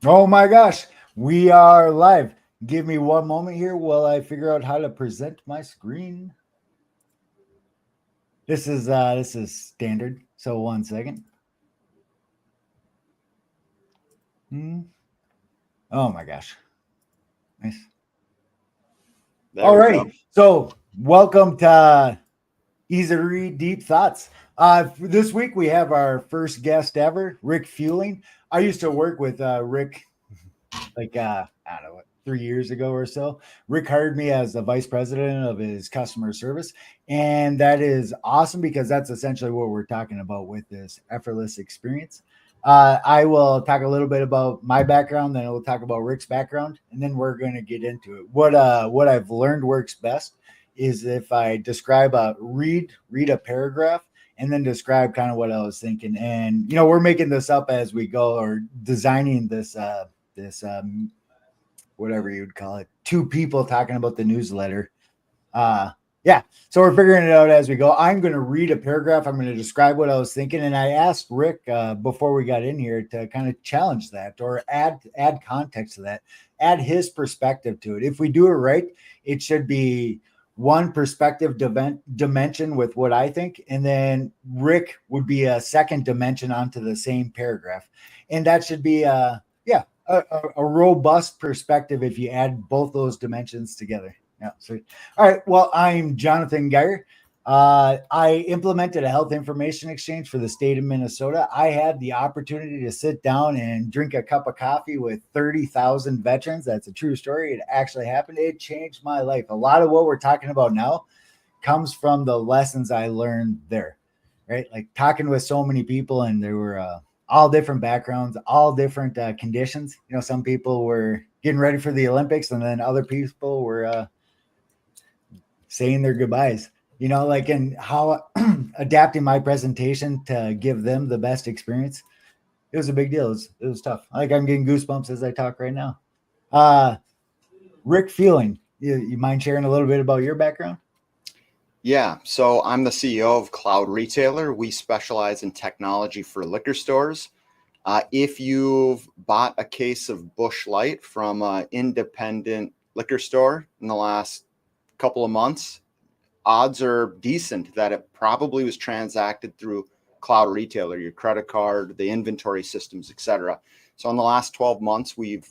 Oh my gosh, we are live. Give me one moment here while I figure out how to present my screen. This is standard. So 1 second. Hmm. Oh my gosh. Nice. There we go. Alrighty. So welcome to Easy to Read Deep Thoughts. For this week we have our first guest ever, Rick Feuling. I used to work with Rick like I don't know what 3 years ago or so. Rick hired me as the vice president of his customer service, and that is awesome because that's essentially what we're talking about with this effortless experience. I will talk a little bit about my background, then we'll talk about Rick's background, and then we're going to get into it. What I've learned works best is if I describe a read a paragraph and then describe kind of what I was thinking. And we're making this up as we go or designing this whatever you'd call it, two people talking about the newsletter. Uh yeah, so we're figuring it out as we go. I'm going to read a paragraph. I'm going to describe what I was thinking, and I asked Rick before we got in here to kind of challenge that or add context to that, add his perspective to it. If we do it right, it should be one perspective dimension with what I think, and then Rick would be a second dimension onto the same paragraph, and that should be yeah, a robust perspective if you add both those dimensions together. Yeah. So, all right. Well, I'm Jonathon Guyer. I implemented a health information exchange for the state of Minnesota. I had the opportunity to sit down and drink a cup of coffee with 30,000 veterans. That's a true story. It actually happened. It changed my life. A lot of what we're talking about now comes from the lessons I learned there, right? Like talking with so many people, and there were all different backgrounds, all different conditions. Some people were getting ready for the Olympics, and then other people were saying their goodbyes. Like and how adapting my presentation to give them the best experience. It was a big deal. It was tough. Like I'm getting goosebumps as I talk right now. Uh, Rick Feuling, you mind sharing a little bit about your background? Yeah, so I'm the CEO of Cloud Retailer. We specialize in technology for liquor stores. If you've bought a case of Busch Light from an independent liquor store in the last couple of months, odds are decent that it probably was transacted through Cloud Retailer, your credit card, the inventory systems, etc. So in the last 12 months, we've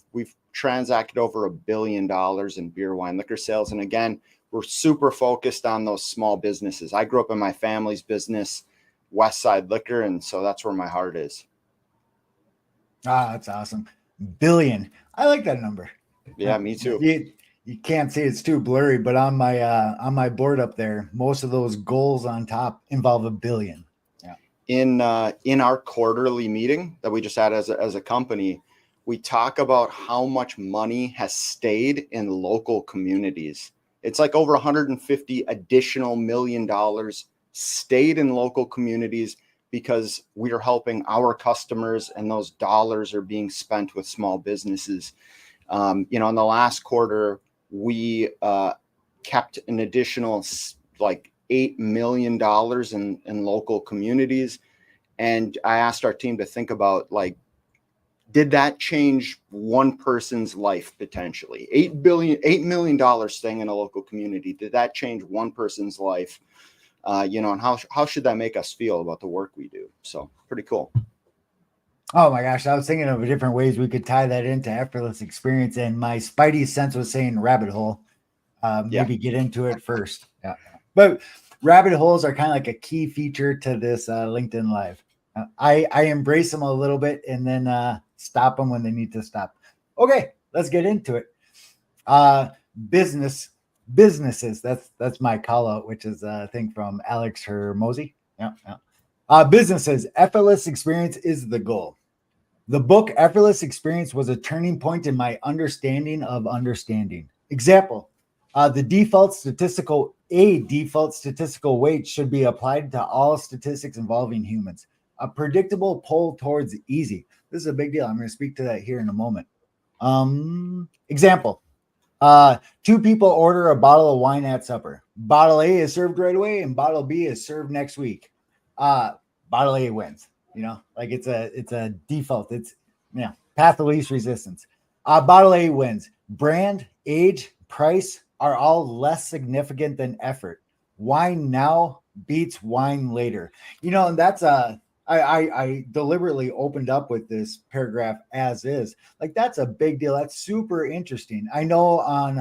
transacted over $1 billion in beer, wine, liquor sales. And again, we're super focused on those small businesses. I grew up in my family's business, West Side Liquor, and so that's where my heart is. That's awesome. Billion. I like that number. Yeah, me too. You can't see it's too blurry, but on my board up there, most of those goals on top involve a billion. Yeah. In our quarterly meeting that we just had as a company, we talk about how much money has stayed in local communities. It's like over 150 additional $1 million stayed in local communities because we are helping our customers, and those dollars are being spent with small businesses. In the last quarter, we kept an additional like $8 million in local communities. And I asked our team to think about, like, did that change one person's life potentially? $8 million staying in a local community. Did that change one person's life? And how should that make us feel about the work we do? So pretty cool. Oh my gosh, I was thinking of different ways we could tie that into effortless experience, and my spidey sense was saying rabbit hole. Yeah. Maybe get into it first. Yeah, but rabbit holes are kind of like a key feature to this LinkedIn Live. I embrace them a little bit and then stop them when they need to stop. Okay, let's get into it. Uh, business businesses. That's my call out, which is a thing from Alex Hermosi. Yeah, yeah. Businesses. Effortless experience is the goal. The book Effortless Experience was a turning point in my understanding of understanding. Example, a default statistical weight should be applied to all statistics involving humans. A predictable pull towards easy. This is a big deal. I'm going to speak to that here in a moment. Example, two people order a bottle of wine at supper. Bottle A is served right away, and bottle B is served next week. Uh, Bottle A wins. Like it's a default. Yeah. Path of least resistance. Bottle A wins. Brand, age, price are all less significant than effort. Wine now beats wine later. And that's I deliberately opened up with this paragraph as is. Like that's a big deal. That's super interesting. I know on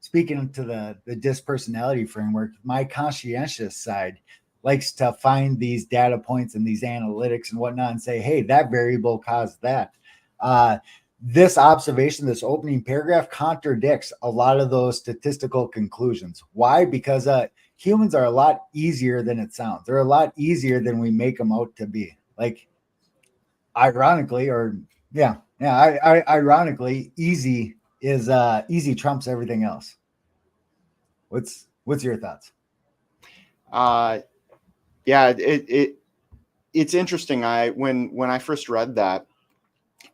speaking to the DISC personality framework, my conscientious side likes to find these data points and these analytics and whatnot and say, hey, that variable caused that. Uh, this observation, this opening paragraph contradicts a lot of those statistical conclusions. Why? Because humans are a lot easier than it sounds. They're a lot easier than we make them out to be. Like, ironically, ironically, easy trumps everything else. What's your thoughts? Yeah, it's interesting. When I first read that,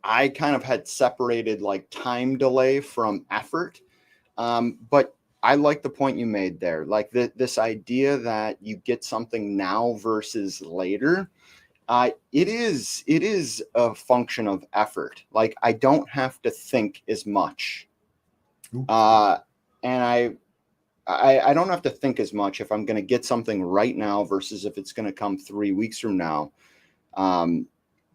I kind of had separated like time delay from effort. But I like the point you made there, like this idea that you get something now versus later. It is a function of effort. Like I don't have to think as much, and I don't have to think as much if I'm going to get something right now versus if it's going to come 3 weeks from now.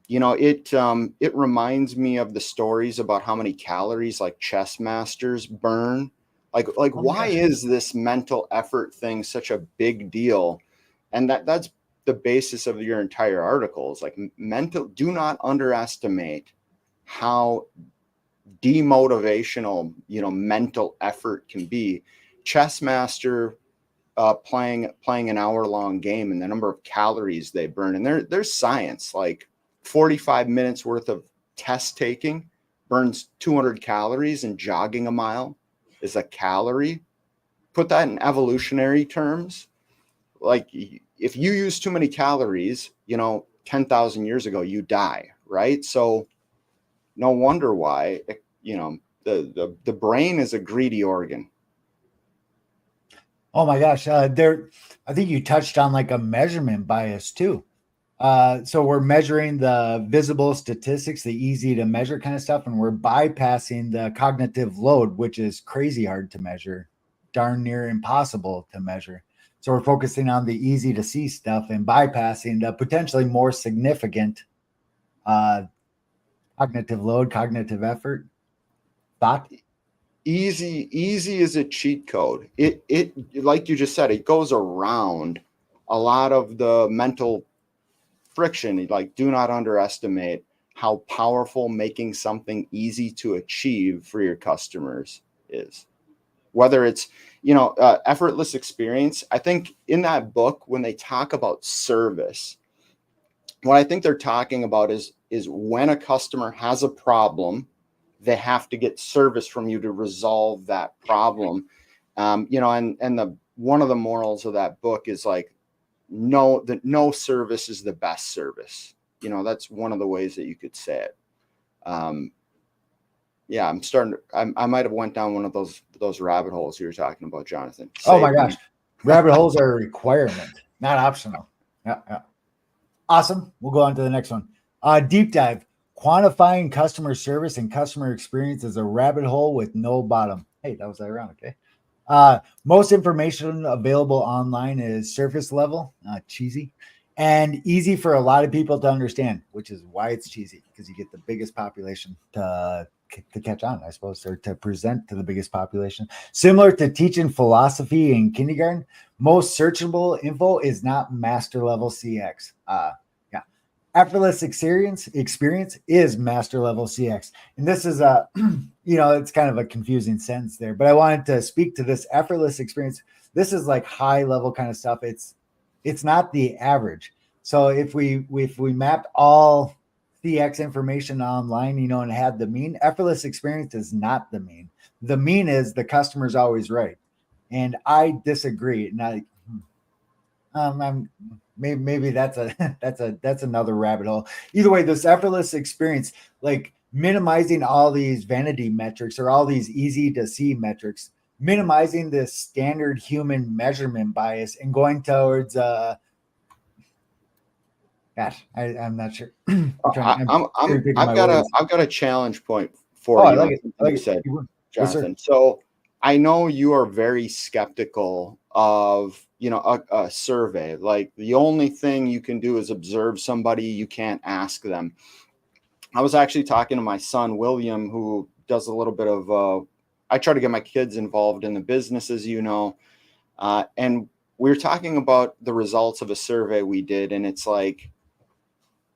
It reminds me of the stories about how many calories like chess masters burn. Why is this mental effort thing such a big deal? And that's the basis of your entire article. Is like do not underestimate how demotivational, mental effort can be. Chess master playing an hour-long game and the number of calories they burn. And there's science, like 45 minutes worth of test taking burns 200 calories, and jogging a mile is a calorie. Put that in evolutionary terms. Like if you use too many calories, 10,000 years ago, you die, right? So no wonder why, the brain is a greedy organ. Oh my gosh. I think you touched on like a measurement bias too. So we're measuring the visible statistics, the easy to measure kind of stuff, and we're bypassing the cognitive load, which is crazy hard to measure, darn near impossible to measure. So we're focusing on the easy to see stuff and bypassing the potentially more significant cognitive load, cognitive effort. Thought? Easy is a cheat code. It like you just said, it goes around a lot of the mental friction. Like, do not underestimate how powerful making something easy to achieve for your customers is. Whether it's effortless experience. I think in that book, when they talk about service, what I think they're talking about is when a customer has a problem, they have to get service from you to resolve that problem. And one of the morals of that book is like, no service is the best service. That's one of the ways that you could say it. I might have went down one of those rabbit holes you were talking about, Jonathan. Oh my gosh. Rabbit holes are a requirement, not optional. Yeah. Awesome. We'll go on to the next one. Deep dive. Quantifying customer service and customer experience is a rabbit hole with no bottom. Hey, that was ironic. Most information available online is surface level, cheesy, and easy for a lot of people to understand, which is why it's cheesy, because you get the biggest population to catch on, I suppose, or to present to the biggest population. Similar to teaching philosophy in kindergarten, most searchable info is not master level CX. Effortless experience is master level CX. And this is it's kind of a confusing sentence there, but I wanted to speak to this effortless experience. This is like high level kind of stuff. It's not the average. So if we mapped all CX information online, and had the mean, effortless experience is not the mean. The mean is the customer's always right. And I disagree. And maybe that's another rabbit hole. Either way, this effortless experience, like minimizing all these vanity metrics or all these easy to see metrics, minimizing this standard human measurement bias and going towards Gosh, I'm not sure. I'm trying. I'm picking my words. I've got a challenge point Oh, for I you like on it. I something like you it. said, Yes, sir. Jonathan. So I know you are very skeptical of, a survey. Like the only thing you can do is observe somebody. You can't ask them. I was actually talking to my son, William, who does a little bit of, I try to get my kids involved in the business, as you know. And we were talking about the results of a survey we did. And it's like,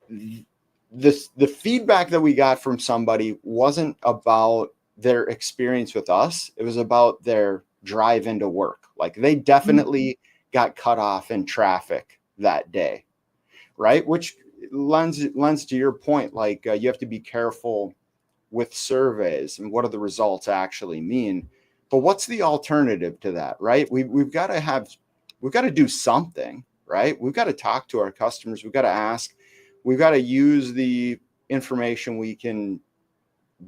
the feedback that we got from somebody wasn't about their experience with us. It was about their drive into work. Like they definitely got cut off in traffic that day, right? Which lends to your point. Like you have to be careful with surveys and what do the results actually mean. But what's the alternative to that, right? We've got to do something, right? We've got to talk to our customers. We've got to ask. We've got to use the information we can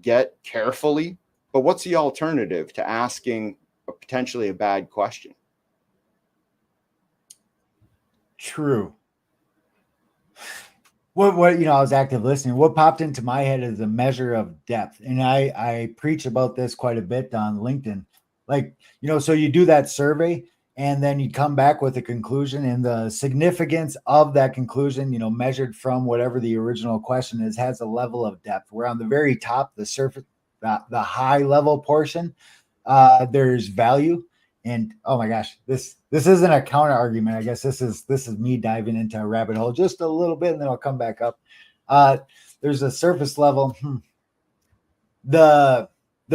get carefully. But what's the alternative to asking potentially a bad question? True. What I was active listening. What popped into my head is a measure of depth, and I preach about this quite a bit on LinkedIn. Like so you do that survey, and then you come back with a conclusion, and the significance of that conclusion, measured from whatever the original question is, has a level of depth. Where on the very top, the surface, the high level portion, there's value. And oh my gosh, this isn't a counter argument. I guess this is me diving into a rabbit hole just a little bit, and then I'll come back up. There's a surface level. The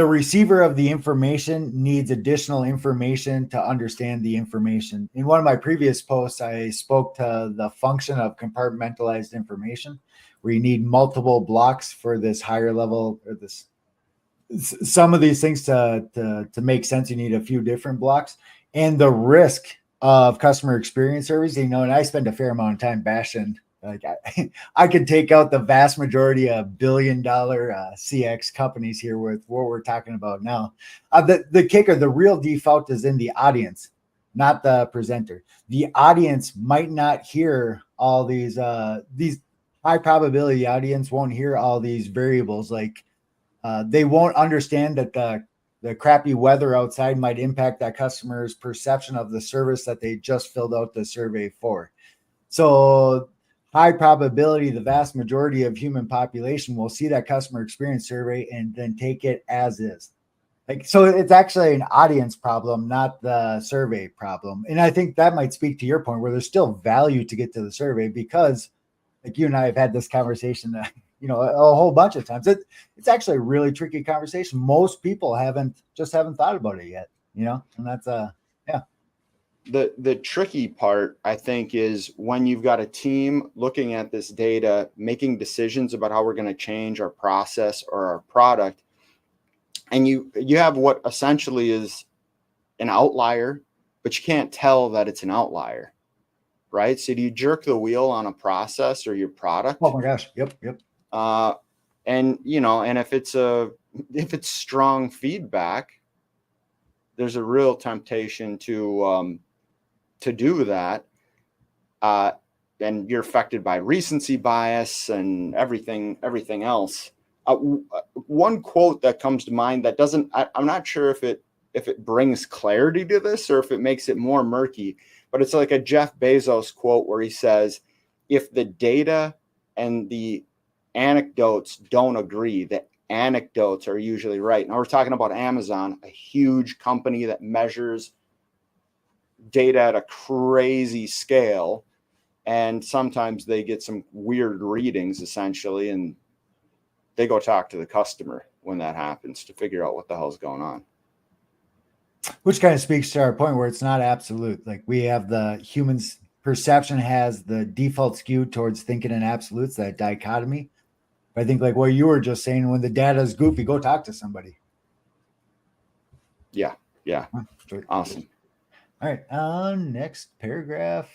receiver of the information needs additional information to understand the information. In one of my previous posts, I spoke to the function of compartmentalized information, where you need multiple blocks for this higher level, or this some of these things to make sense. You need a few different blocks, and the risk of customer experience service. And I spend a fair amount of time bashing. Like I could take out the vast majority of billion-dollar CX companies here with what we're talking about now. The kicker, the real default is in the audience, not the presenter. The audience might not hear all these high probability. The audience won't hear all these variables. Like they won't understand that the crappy weather outside might impact that customer's perception of the service that they just filled out the survey for. So high probability, the vast majority of human population will see that customer experience survey and then take it as is. So it's actually an audience problem, not the survey problem. And I think that might speak to your point where there's still value to get to the survey, because like you and I have had this conversation, a whole bunch of times. It's actually a really tricky conversation. Most people haven't thought about it yet, and that's yeah. The tricky part, I think, is when you've got a team looking at this data, making decisions about how we're going to change our process or our product, and you have what essentially is an outlier, but you can't tell that it's an outlier, right? So do you jerk the wheel on a process or your product? Oh my gosh, yep. And if it's strong feedback, there's a real temptation to do that, and you're affected by recency bias and everything else. One quote that comes to mind that I'm not sure if it brings clarity to this or if it makes it more murky, but it's like a Jeff Bezos quote where he says, if the data and the anecdotes don't agree, the anecdotes are usually right. Now we're talking about Amazon, a huge company that measures data at a crazy scale, and sometimes they get some weird readings essentially, and they go talk to the customer when that happens to figure out what the hell's going on. Which kind of speaks to our point where it's not absolute. Like we have the humans perception has the default skew towards thinking in absolutes, that dichotomy. But I think like what you were just saying, when the data is goofy, go talk to somebody. Yeah. Awesome. All right. Next paragraph.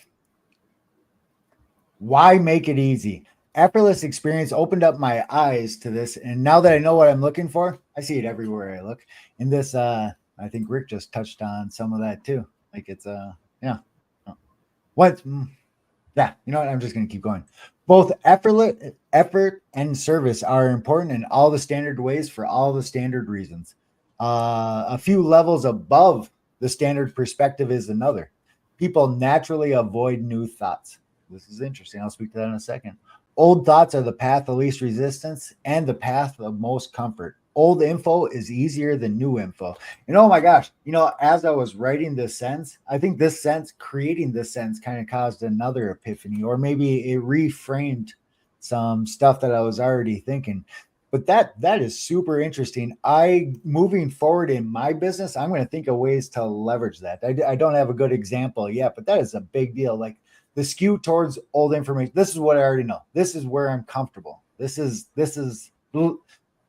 Why make it easy? Effortless Experience opened up my eyes to this, and now that I know what I'm looking for, I see it everywhere I look. And this, I think Rick just touched on some of that too. Like it's yeah. What? Yeah, you know what? I'm just going to keep going. Both effort and service are important in all the standard ways for all the standard reasons. A few levels above the standard perspective is another. People naturally avoid new thoughts. This is interesting. I'll speak to that in a second. Old thoughts are the path of least resistance and the path of most comfort. Old info is easier than new info. And oh my gosh, as I was writing this sentence, I think creating this sentence kind of caused another epiphany, or maybe it reframed some stuff that I was already thinking. But that is super interesting. Moving forward in my business, I'm going to think of ways to leverage that. I don't have a good example yet, but that is a big deal. Like the skew towards old information. This is what I already know. This is where I'm comfortable. This is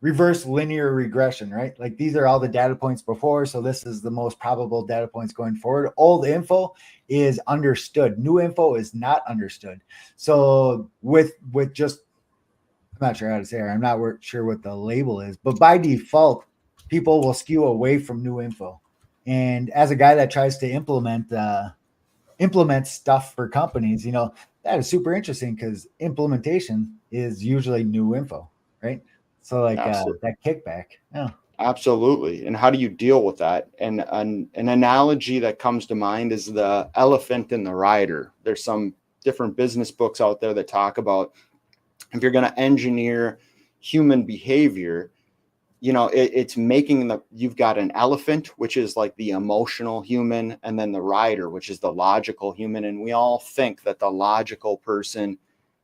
reverse linear regression, right? Like these are all the data points before. So this is the most probable data points going forward. Old info is understood. New info is not understood. So with just, I'm not sure how to say it. I'm not sure what the label is, but by default, people will skew away from new info. And as a guy that tries to implement stuff for companies, that is super interesting because implementation is usually new info, right? So like Absolutely. that kickback. Yeah. Absolutely. And how do you deal with that? And an analogy that comes to mind is the elephant and the rider. There's some different business books out there that talk about if you're going to engineer human behavior, it's making you've got an elephant, which is like the emotional human, and then the rider, which is the logical human. And we all think that the logical person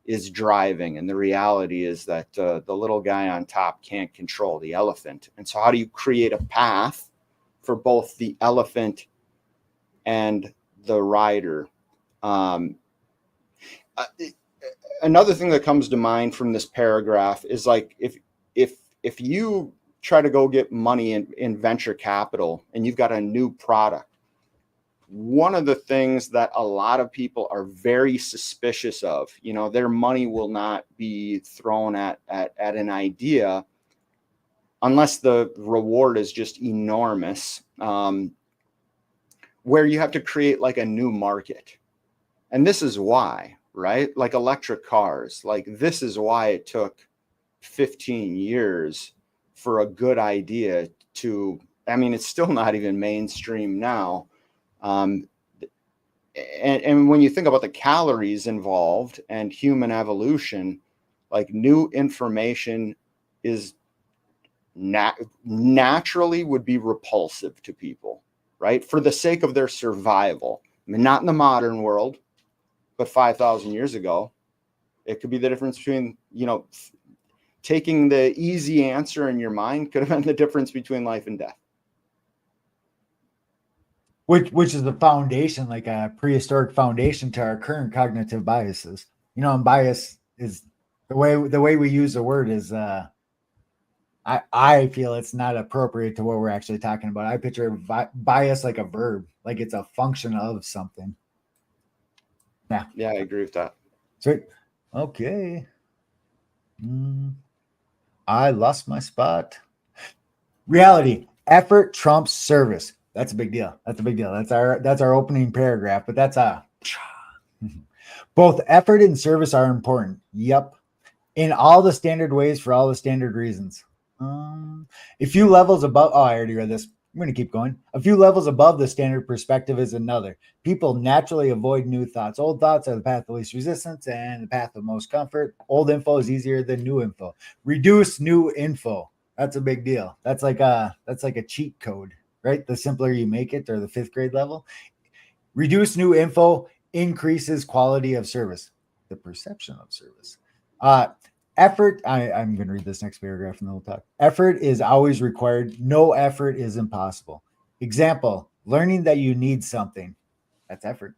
is driving. And the reality is that the little guy on top can't control the elephant. And so how do you create a path for both the elephant and the rider? Another thing that comes to mind from this paragraph is like, if you try to go get money in venture capital and you've got a new product, one of the things that a lot of people are very suspicious of, their money will not be thrown at an idea unless the reward is just enormous, where you have to create like a new market. And this is why, right? Like electric cars, like this is why it took 15 years for a good idea it's still not even mainstream now. And when you think about the calories involved and human evolution, like new information is naturally would be repulsive to people, right? For the sake of their survival. I mean, not in the modern world, but 5,000 years ago, it could be the difference between, taking the easy answer in your mind could have been the difference between life and death. Which is the foundation, like a prehistoric foundation to our current cognitive biases. And bias is the way we use the word is I feel it's not appropriate to what we're actually talking about. I picture bias like a verb, like it's a function of something. Yeah, I agree with that. Sweet. Okay. I lost my spot. Reality. Effort trumps service. That's a big deal. That's our opening paragraph, but that's both effort and service are important. Yep. In all the standard ways for all the standard reasons. A few levels above, I already read this. I'm going to keep going. A few levels above the standard perspective is another. People naturally avoid new thoughts. Old thoughts are the path of least resistance and the path of most comfort. Old info is easier than new info. Reduce new info. That's a big deal. That's like a cheat code, right? The simpler you make it, or the 5th grade level. Reduce new info increases quality of service, the perception of service. Effort, I'm going to read this next paragraph and then we'll talk. Effort is always required. No effort is impossible. Example, learning that you need something. That's effort.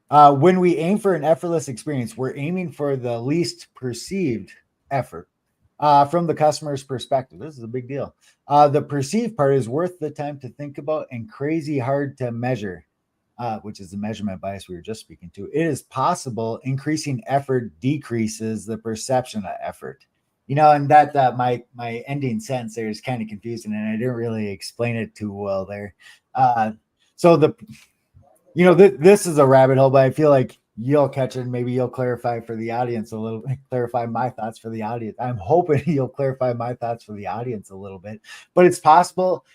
When we aim for an effortless experience, we're aiming for the least perceived effort from the customer's perspective. This is a big deal. The perceived part is worth the time to think about and crazy hard to measure. Which is the measurement bias we were just speaking to. It is possible increasing effort decreases the perception of effort. And that my ending sentence there is kind of confusing, and I didn't really explain it too well there. So this is a rabbit hole, but I feel like you'll catch it. Maybe you'll clarify for the audience a little, clarify my thoughts for the audience. I'm hoping you'll clarify my thoughts for the audience a little bit, but it's possible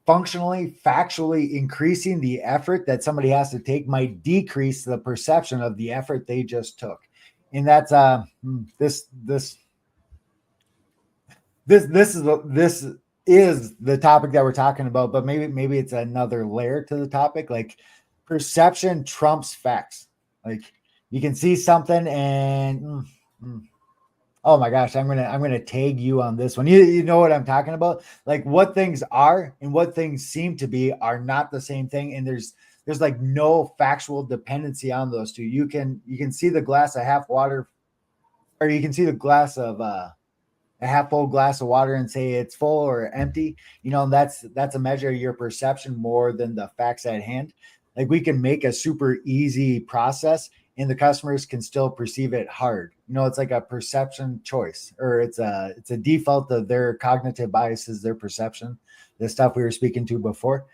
functionally, factually increasing the effort that somebody has to take might decrease the perception of the effort they just took. And that's this is the topic that we're talking about, but maybe it's another layer to the topic. Like perception trumps facts. Like you can see something and oh my gosh, I'm gonna tag you on this one. You know what I'm talking about? Like what things are and what things seem to be are not the same thing, and there's like no factual dependency on those two. You can see the glass of half water, or you can see the glass of a half full glass of water and say it's full or empty. You know, that's a measure of your perception more than the facts at hand. Like we can make a super easy process and the customers can still perceive it hard. You know, it's like a perception choice, or it's a default of their cognitive biases, their perception, the stuff we were speaking to before.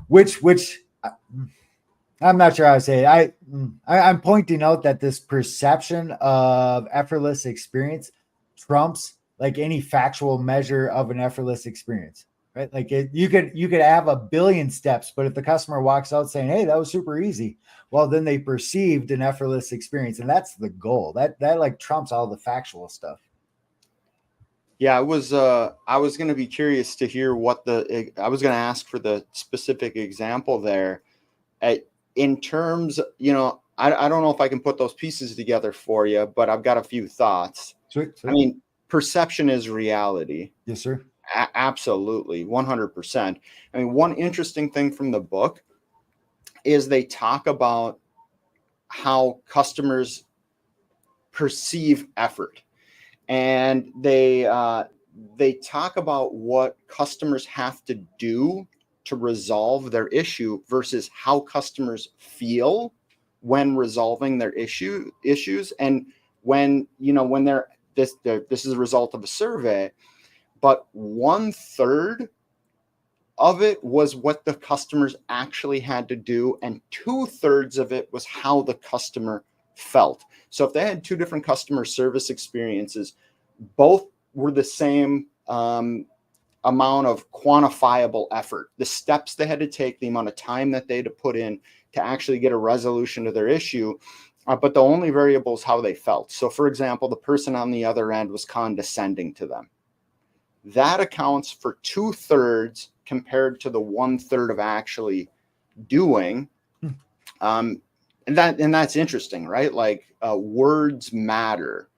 Which I'm not sure how to say it. I'm pointing out that this perception of effortless experience trumps like any factual measure of an effortless experience, right? Like you could have a billion steps, but if the customer walks out saying, "Hey, that was super easy," well, then they perceived an effortless experience, and that's the goal. That like trumps all the factual stuff. Yeah, I was going to be curious to hear I was going to ask for the specific example there. In terms, you know, I don't know if I can put those pieces together for you, but I've got a few thoughts. Sweet. I mean, perception is reality. Yes, sir. Absolutely, 100%. I mean, one interesting thing from the book is they talk about how customers perceive effort, and they talk about what customers have to do to resolve their issue versus how customers feel when resolving their issues. And when, you know, when this is a result of a survey, but 1/3 of it was what the customers actually had to do, and 2/3 of it was how the customer felt. So if they had two different customer service experiences, both were the same amount of quantifiable effort, the steps they had to take, the amount of time that they had to put in to actually get a resolution to their issue. But the only variable is how they felt. So for example, the person on the other end was condescending to them. That accounts for 2/3 compared to the 1/3 of actually doing. And that's interesting, right? Like words matter.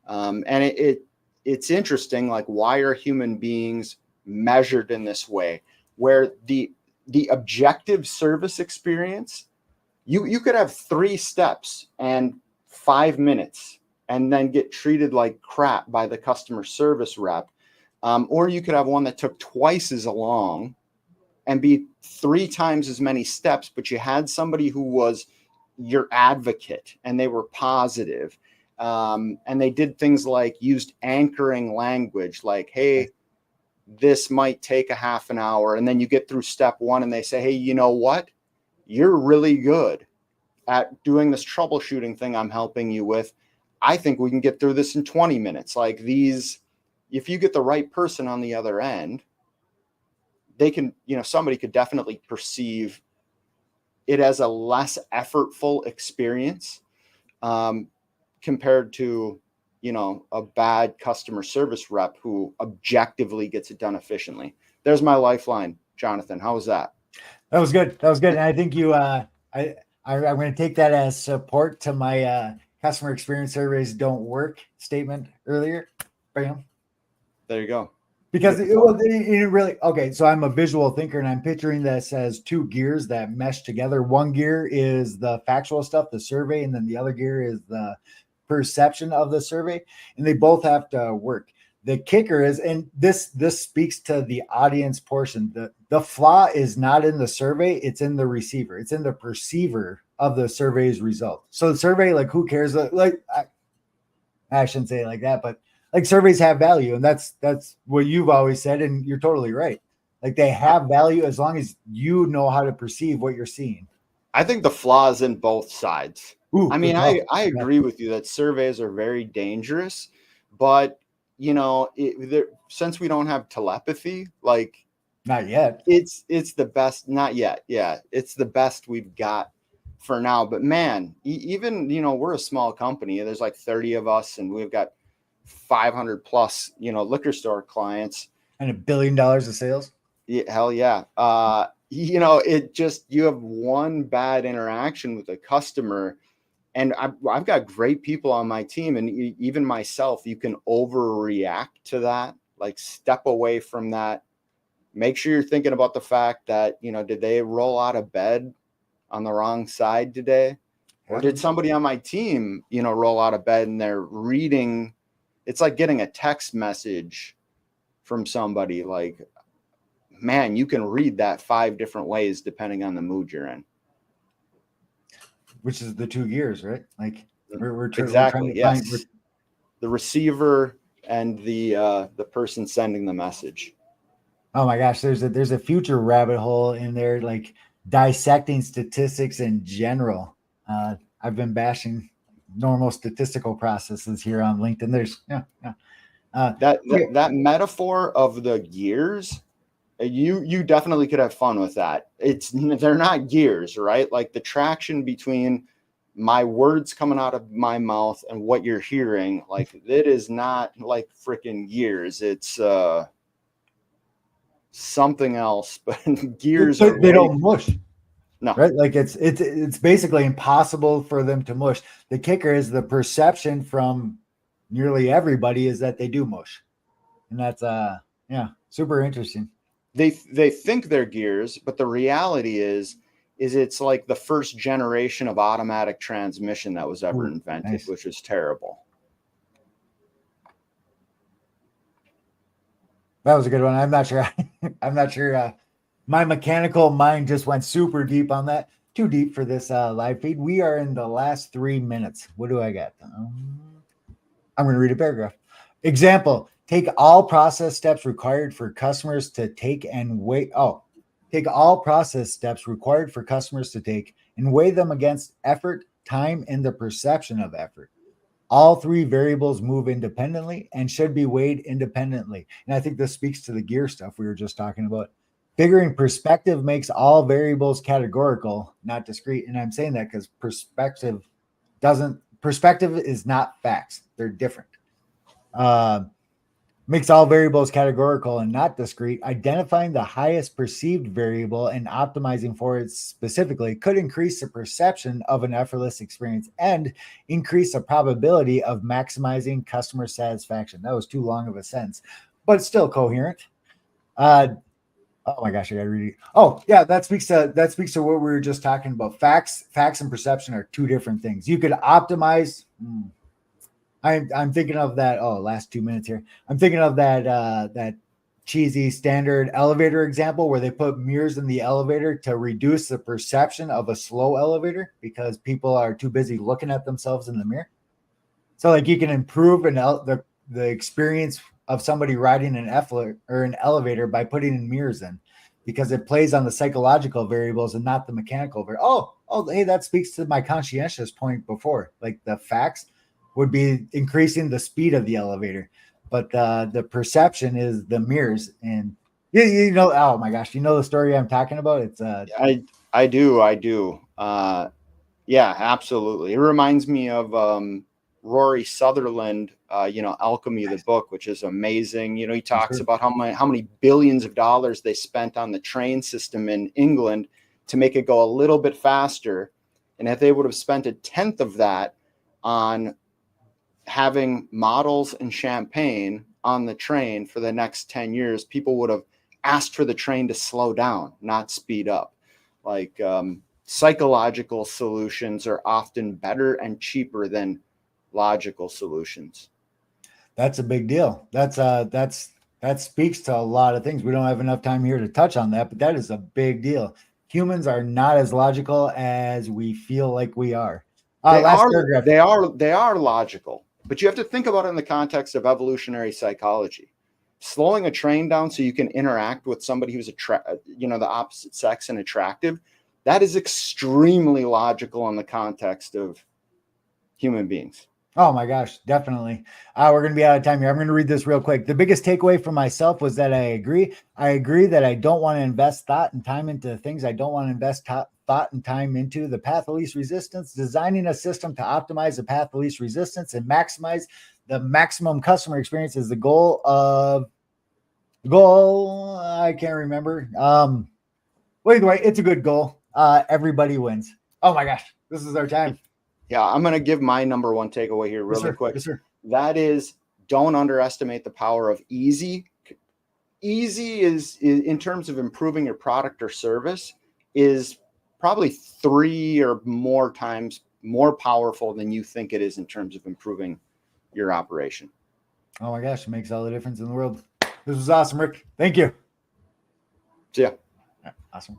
And it's interesting, like why are human beings measured in this way, where the objective service experience, you could have 3 steps and 5 minutes and then get treated like crap by the customer service rep. Or you could have one that took twice as long and be 3 times as many steps, but you had somebody who was your advocate and they were positive. And they did things like used anchoring language, like, hey, this might take a half an hour. And then you get through step 1 and they say, hey, you know what? You're really good at doing this troubleshooting thing I'm helping you with. I think we can get through this in 20 minutes. Like these, if you get the right person on the other end, they can, you know, somebody could definitely perceive it as a less effortful experience compared to, you know, a bad customer service rep who objectively gets it done efficiently. There's my lifeline, Jonathan. How was that? That was good. That was good. And I think you, I'm going to take that as support to my customer experience surveys don't work statement earlier. Bam. There you go. Because it really, okay, so I'm a visual thinker and I'm picturing this as 2 gears that mesh together. One gear is the factual stuff, the survey, and then the other gear is the perception of the survey, and they both have to work. The kicker is, and this speaks to the audience portion, the flaw is not in the survey, it's in the receiver, it's in the perceiver of the survey's result. So the survey, like, who cares? Like, I shouldn't say it like that, but like surveys have value, and that's what you've always said, and you're totally right. Like they have value as long as you know how to perceive what you're seeing. I think the flaw is in both sides. Ooh, I good mean, I, call. I Yeah. agree with you that surveys are very dangerous, but since we don't have telepathy, like Not yet. it's the best, not yet. Yeah. It's the best we've got for now. But man, even, we're a small company. There's like 30 of us and we've got 500 plus, liquor store clients. And $1 billion of sales. Yeah, hell yeah. It just, you have one bad interaction with a customer, and I've got great people on my team, and even myself, you can overreact to that. Like, step away from that. Make sure you're thinking about the fact that, did they roll out of bed on the wrong side today? Or did somebody on my team, roll out of bed and they're reading? It's like getting a text message from somebody. Like, man, you can read that 5 different ways depending on the mood you're in. Which is the 2 gears, right? Like we're trying Exactly. to Yes. find The receiver and the person sending the message. oh my gosh, there's a future rabbit hole in there, like dissecting statistics in general. I've been bashing normal statistical processes here on LinkedIn. There's That metaphor of the gears, you definitely could have fun with that. They're not gears, right? Like the traction between my words coming out of my mouth and what you're hearing, like it is not like freaking gears. It's something else, but gears are they don't mush. No. Right? Like it's basically impossible for them to mush. The kicker is the perception from nearly everybody is that they do mush. And that's super interesting. They think they're gears, but the reality is it's like the first generation of automatic transmission that was ever invented, nice. Which is terrible. That was a good one. I'm not sure. I'm not sure. My mechanical mind just went super deep on that. Too deep for this live feed. We are in the last 3 minutes. What do I got? I'm going to read a paragraph. Example: take all process steps required for customers to take and weigh. Take all process steps required for customers to take and weigh them against effort, time, and the perception of effort. All 3 variables move independently and should be weighed independently. And I think this speaks to the gear stuff we were just talking about. Figuring perspective makes all variables categorical, not discrete. And I'm saying that because perspective is not facts. They're different. Makes all variables categorical and not discrete. Identifying the highest perceived variable and optimizing for it specifically could increase the perception of an effortless experience and increase the probability of maximizing customer satisfaction. That was too long of a sentence, but still coherent. Oh my gosh, I gotta read it. Oh yeah, that speaks to what we were just talking about. Facts and perception are 2 different things. You could optimize. I'm thinking of that. Oh, last 2 minutes here. I'm thinking of that cheesy standard elevator example where they put mirrors in the elevator to reduce the perception of a slow elevator because people are too busy looking at themselves in the mirror. So like you can improve the experience of somebody riding an elevator by putting in mirrors in, because it plays on the psychological variables and not the mechanical variables. Hey, that speaks to my conscientious point before. Like the facts would be increasing the speed of the elevator, but the perception is the mirrors. And oh my gosh, you know the story I'm talking about? It's I do. Yeah, absolutely. It reminds me of Rory Sutherland, Alchemy, the book, which is amazing. He talks about how many billions of dollars they spent on the train system in England to make it go a little bit faster. And if they would have spent 1/10 of that on having models and champagne on the train for the next 10 years, people would have asked for the train to slow down, not speed up. Like psychological solutions are often better and cheaper than logical solutions. That's a big deal. That speaks to a lot of things. We don't have enough time here to touch on that, but that is a big deal. Humans are not as logical as we feel like we are. They are logical, but you have to think about it in the context of evolutionary psychology. Slowing a train down so you can interact with somebody who's the opposite sex and attractive, That is extremely logical in the context of human beings. Oh my gosh, definitely. We're going to be out of time here. I'm going to read this real quick. The biggest takeaway for myself was that I agree. I agree that I don't want to invest thought and time into things I don't want to invest thought and time into. The path of least resistance, designing a system to optimize the path of least resistance and maximize the maximum customer experience is the goal. I can't remember. Well, either way, it's a good goal. Everybody wins. Oh my gosh, this is our time. Yeah, I'm going to give my number one takeaway here really quick. Yes, sir. That is, don't underestimate the power of easy. Easy is in terms of improving your product or service is probably 3 or more times more powerful than you think it is in terms of improving your operation. Oh my gosh, it makes all the difference in the world. This was awesome, Rick. Thank you. See ya. Awesome.